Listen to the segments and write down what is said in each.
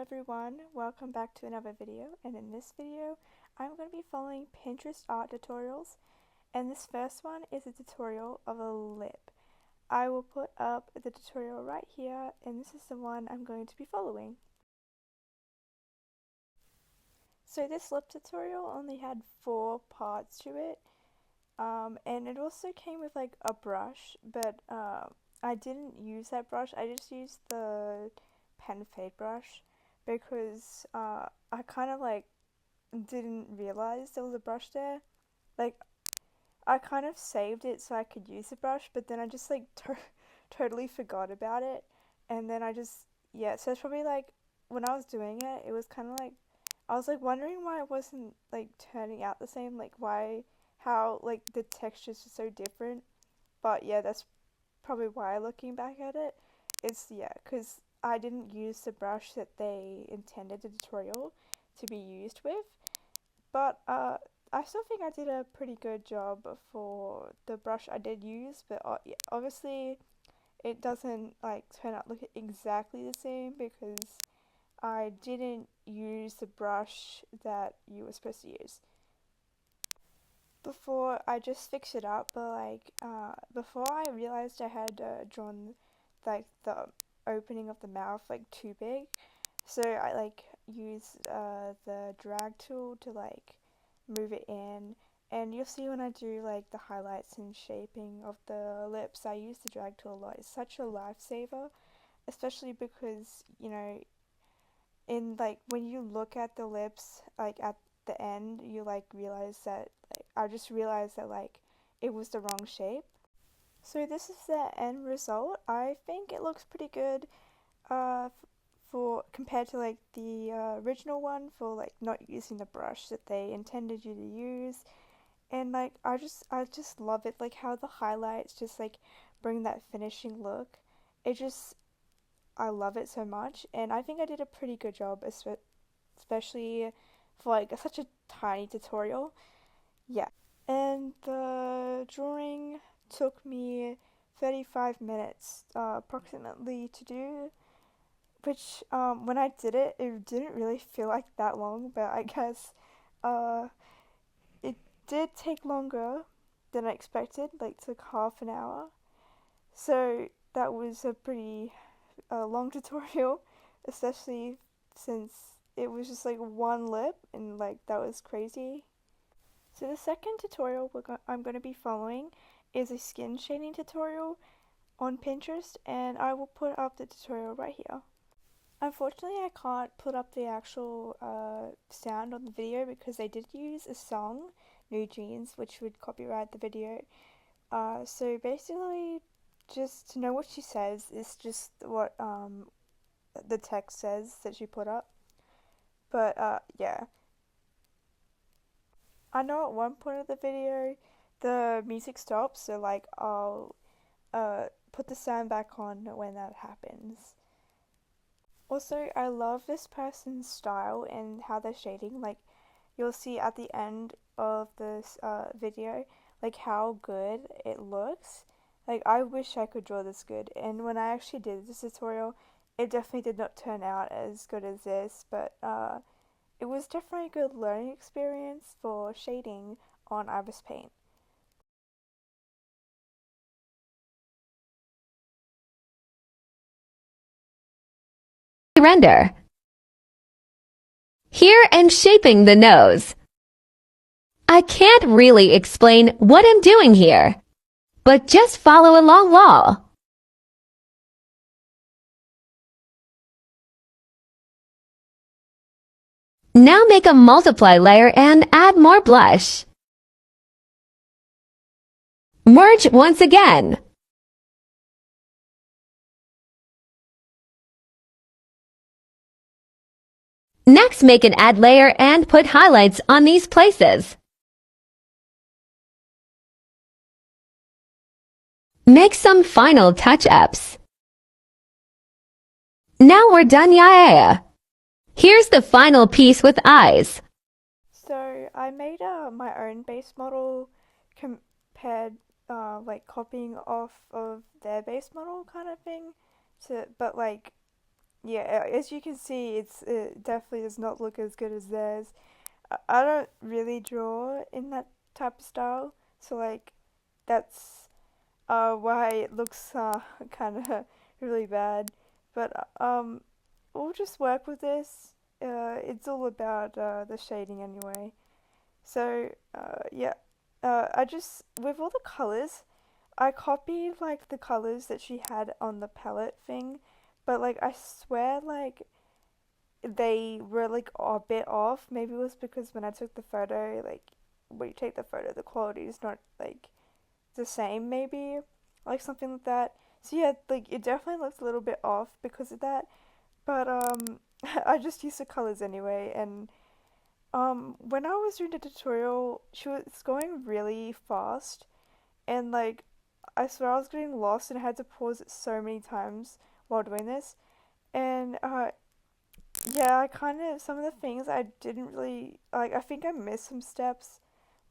everyone, welcome back to another video, and in this video I'm going to be following Pinterest art tutorials, and this first one is a tutorial of a lip. I will put up the tutorial right here, and this is the one I'm going to be following. So this lip tutorial only had 4 parts to it, and it also came with like a brush, but I didn't use that brush. I just used the pen fade brush because I kind of like didn't realize there was a brush there. Like, I kind of saved it so I could use the brush, but then I just like totally forgot about it, and then yeah, so it's probably like when I was doing it, it was kind of like I was like wondering why it wasn't like turning out the same, like how like the textures are so different. But yeah, that's probably why, looking back at it, it's yeah, because I didn't use the brush that they intended the tutorial to be used with. But I still think I did a pretty good job for the brush I did use. But yeah, obviously it doesn't like turn out look exactly the same because I didn't use the brush that you were supposed to use. Before I just fixed it up, but like before I realized I had drawn like the opening of the mouth like too big, so I like used the drag tool to like move it in, and you'll see when I do like the highlights and shaping of the lips, I use the drag tool a lot. It's such a lifesaver, especially because in like when you look at the lips like at the end, you like realize that like I just realized that like it was the wrong shape. So this is the end result. I think it looks pretty good for compared to like the original one, for like not using the brush that they intended you to use. And like I just love it, like how the highlights just like bring that finishing look. It just I love it so much, and I think I did a pretty good job, especially for like such a tiny tutorial. Yeah. And the drawing took me 35 minutes approximately to do, which when I did it, it didn't really feel like that long, but I guess uh, it did take longer than I expected, like took half an hour. So that was a pretty long tutorial, especially since it was just like one lip, and like that was crazy. So the second tutorial I'm going to be following is a skin shading tutorial on Pinterest, and I will put up the tutorial right here. Unfortunately, I can't put up the actual sound on the video because they did use a song, New Jeans, which would copyright the video. So basically, just to know what she says is just what the text says that she put up. But yeah, I know at one point of the video the music stops, so like I'll put the sound back on when that happens. Also, I love this person's style and how they're shading. Like, you'll see at the end of this video, like how good it looks. Like, I wish I could draw this good. And when I actually did this tutorial, it definitely did not turn out as good as this, but it was definitely a good learning experience for shading on Ibis Paint. Render. Here and shaping the nose. I can't really explain what I'm doing here, but just follow along wall. Now make a multiply layer and add more blush. Merge once again. Next, make an add layer and put highlights on these places. Make some final touch-ups. Now we're done, yeah. Here's the final piece with eyes. So I made my own base model compared like copying off of their base model kind of thing. But like yeah, as you can see, it definitely does not look as good as theirs. I don't really draw in that type of style, so like that's why it looks kind of really bad. But we'll just work with this. It's all about the shading anyway. So yeah, I just with all the colors, I copied like the colors that she had on the palette thing, but like I swear like they were like a bit off. Maybe it was because when I took the photo, like when you take the photo, the quality is not like the same, maybe like something like that. So yeah, like it definitely looks a little bit off because of that. But I just used the colors anyway, and when I was doing the tutorial, she was going really fast, and like I swear I was getting lost and I had to pause it so many times while doing this. And yeah, I kind of some of the things I didn't really like. I think I missed some steps,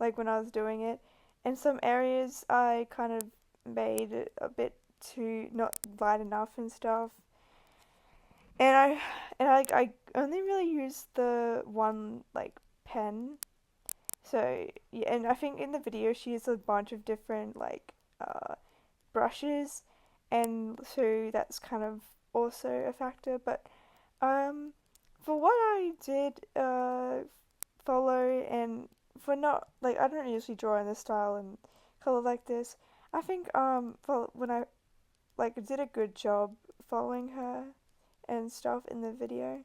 like when I was doing it, and some areas I kind of made it a bit too not light enough and stuff. And I only really used the one like pen. So yeah, and I think in the video she used a bunch of different like brushes, and so that's kind of also a factor. But um, for what I did follow, and for not like I don't usually draw in this style and color like this. I think for when I like did a good job following her and stuff in the video.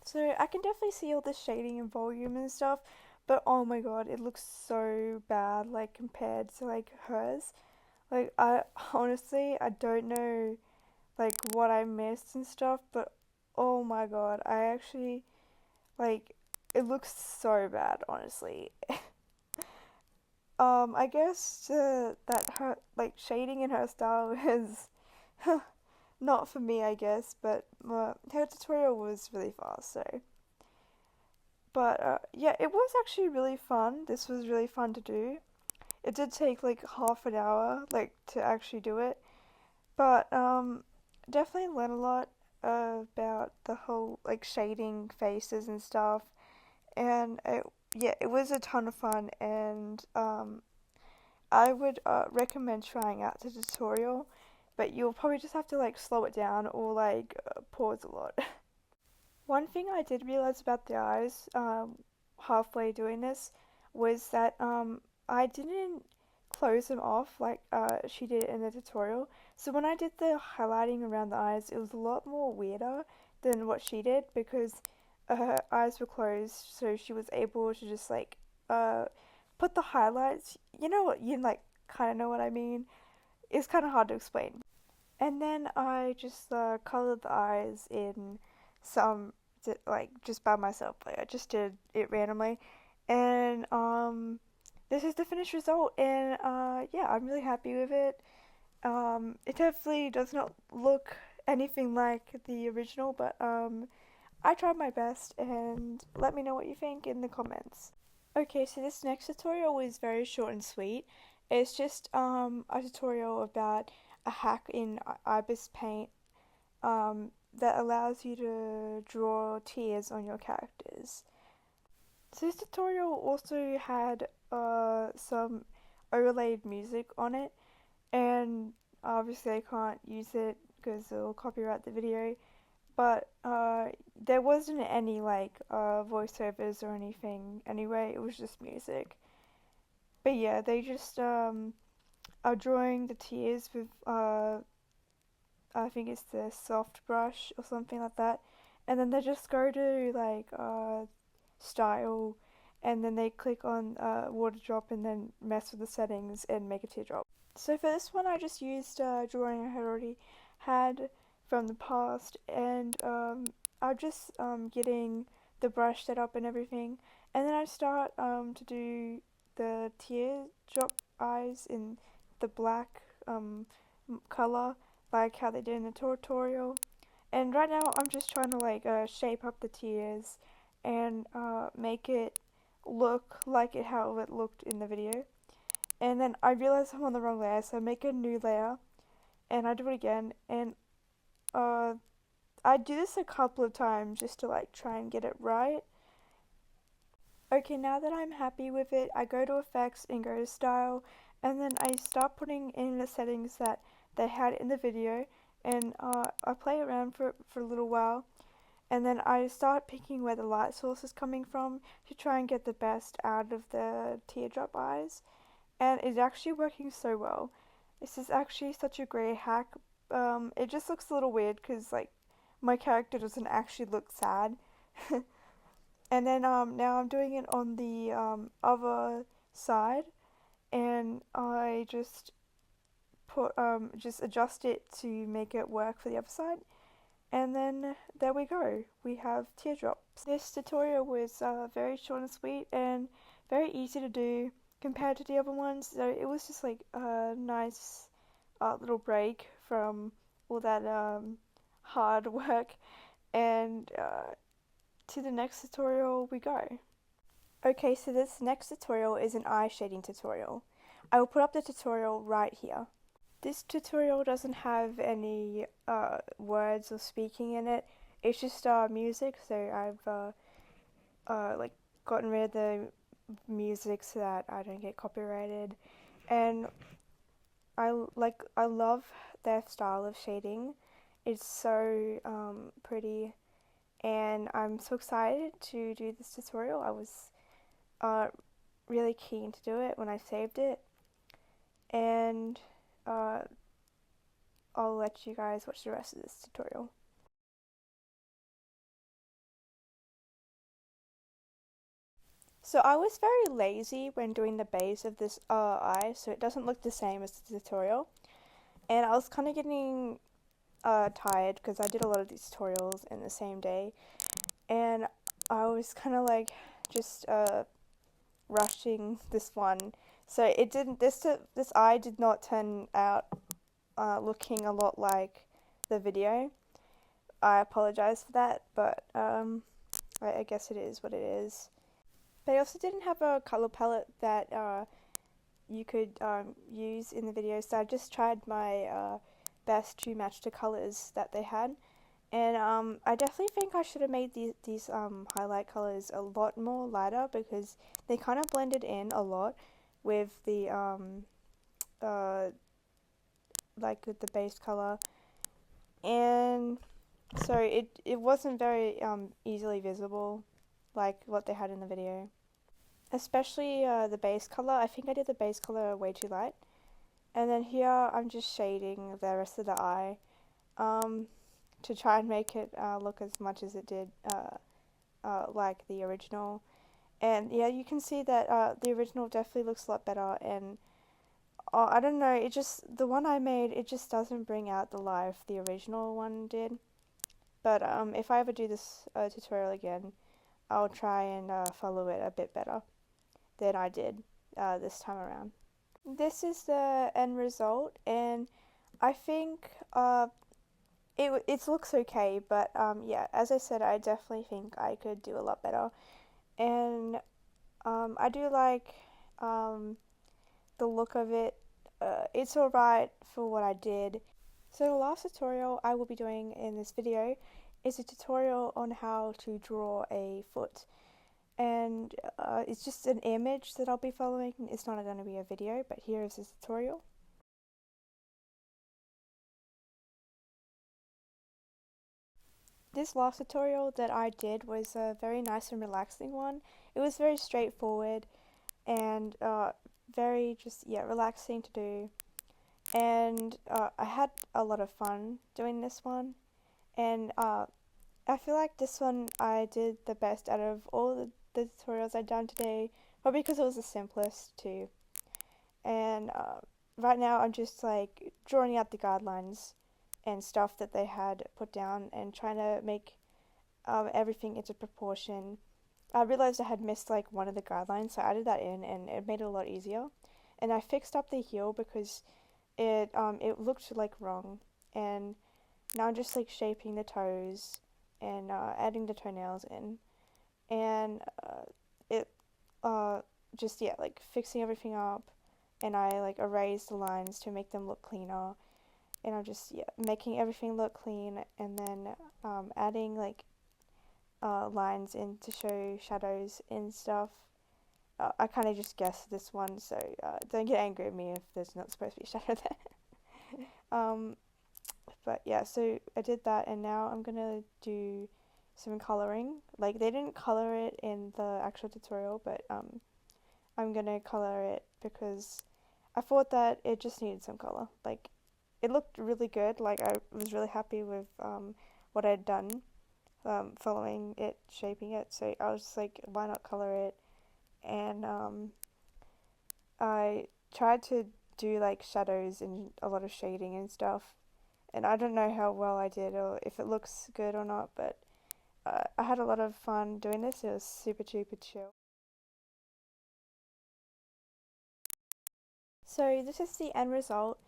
So I can definitely see all the shading and volume and stuff, but oh my god, it looks so bad like compared to like hers. Like I honestly I don't know like what I missed and stuff, but oh my god, I actually like it looks so bad, honestly. I guess that her like shading in her style is not for me, I guess, but her tutorial was really fast, so. But yeah, it was actually really fun. This was really fun to do. It did take like half an hour, like to actually do it, but definitely learned a lot about the whole like shading faces and stuff, and yeah, it was a ton of fun, and I would recommend trying out the tutorial, but you'll probably just have to like slow it down or like pause a lot. One thing I did realize about the eyes halfway doing this was that I didn't close them off like she did in the tutorial. So when I did the highlighting around the eyes, it was a lot more weirder than what she did because her eyes were closed, so she was able to just like uh, put the highlights. You know what? You like kind of know what I mean. It's kind of hard to explain. And then I just colored the eyes in some like just by myself. Like I just did it randomly, and this is the finished result. And yeah, I'm really happy with it. It definitely does not look anything like the original, but I tried my best. And let me know what you think in the comments. Okay, so this next tutorial is very short and sweet. It's just a tutorial about a hack in Ibis Paint that allows you to draw tears on your characters. So this tutorial also had some overlaid music on it, and obviously I can't use it because it'll copyright the video. But there wasn't any like voiceovers or anything anyway. It was just music. But yeah, they just are drawing the tears with I think it's the soft brush or something like that, and then they just go to like style, and then they click on water drop and then mess with the settings and make a teardrop. So for this one, I just used a drawing I had already had from the past, and I'm just getting the brush set up and everything, and then I start to do the teardrop eyes in the black color, like how they did in the tutorial. And right now I'm just trying to like shape up the tears and make it look like it how it looked in the video. And then I realize I'm on the wrong layer, so I make a new layer and I do it again, and uh, I do this a couple of times just to like try and get it right. Okay, now that I'm happy with it, I go to effects and go to style, and then I start putting in the settings that they had in the video, and I play around for a little while, and then I start picking where the light source is coming from to try and get the best out of the teardrop eyes, and it's actually working so well. This is actually such a great hack. It just looks a little weird because like my character doesn't actually look sad. And then now I'm doing it on the other side, and I just adjust it to make it work for the other side, and then there we go. We have teardrops. This tutorial was very short and sweet and very easy to do compared to the other ones. So it was just like a nice little break from all that hard work, and to the next tutorial we go. Okay, so this next tutorial is an eye shading tutorial. I will put up the tutorial right here. This tutorial doesn't have any words or speaking in it. It's just music, so I've like gotten rid of the music so that I don't get copyrighted. And I love their style of shading. It's so pretty, and I'm so excited to do this tutorial. I was uh, really keen to do it when I saved it, and uh, I'll let you guys watch the rest of this tutorial. So I was very lazy when doing the base of this eye, so it doesn't look the same as the tutorial, and I was kind of getting tired because I did a lot of these tutorials in the same day, and I was kind of like just rushing this one, so it didn't. This eye did not turn out looking a lot like the video. I apologize for that, but I guess it is what it is. But I also didn't have a color palette that you could use in the video, so I just tried my best to match the colors that they had. And I definitely think I should have made these highlight colors a lot more lighter because they kind of blended in a lot with the uh, like with the base color, and so it wasn't very easily visible like what they had in the video. Especially the base color. I think I did the base color way too light. And then here I'm just shading the rest of the eye um, to try and make it look as much as it did like the original. And yeah, you can see that the original definitely looks a lot better. And I don't know, the one I made, it just doesn't bring out the life the original one did. But if I ever do this tutorial again, I'll try and follow it a bit better than I did this time around. This is the end result, and I think it looks okay, but yeah, as I said, I definitely think I could do a lot better, and I do like the look of it. It's alright for what I did. So the last tutorial I will be doing in this video is a tutorial on how to draw a foot, and it's just an image that I'll be following. It's not going to be a video, but here is this tutorial. This last tutorial that I did was a very nice and relaxing one. It was very straightforward and very just, yeah, relaxing to do. And I had a lot of fun doing this one. And I feel like this one I did the best out of all the tutorials I've done today, probably because it was the simplest too. And right now I'm just like drawing out the guidelines and stuff that they had put down and trying to make everything into proportion. I realized I had missed like one of the guidelines, so I added that in, and it made it a lot easier. And I fixed up the heel because it looked like wrong, and now I'm just like shaping the toes and adding the toenails in, and it just, yeah, like fixing everything up, and I like erased the lines to make them look cleaner, and I'm just making everything look clean, and then adding like lines in to show shadows and stuff. I kind of just guessed this one, so don't get angry at me if there's not supposed to be a shadow there. But yeah, so I did that, and now I'm gonna do some coloring. Like, they didn't color it in the actual tutorial, but I'm gonna color it because I thought that it just needed some color. Like, it looked really good. Like, I was really happy with what I'd done, following it, shaping it. So I was just like, why not color it? And I tried to do like shadows and a lot of shading and stuff. And I don't know how well I did or if it looks good or not, but I had a lot of fun doing this. It was super chill. So this is the end result.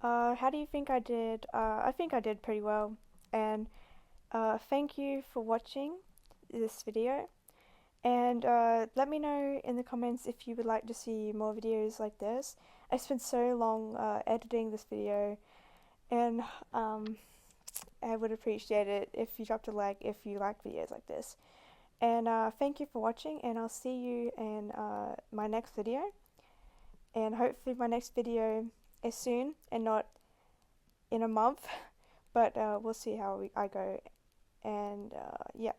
How do you think I did? I think I did pretty well. And thank you for watching this video. And let me know in the comments if you would like to see more videos like this. I spent so long editing this video, and I would appreciate it if you dropped a like if you like videos like this. And thank you for watching, and I'll see you in my next video. And hopefully my next video is soon and not in a month, but we'll see how I go. And yeah.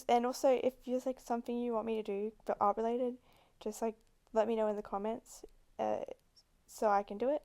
And also, if there's like something you want me to do but art related, just like let me know in the comments, so I can do it.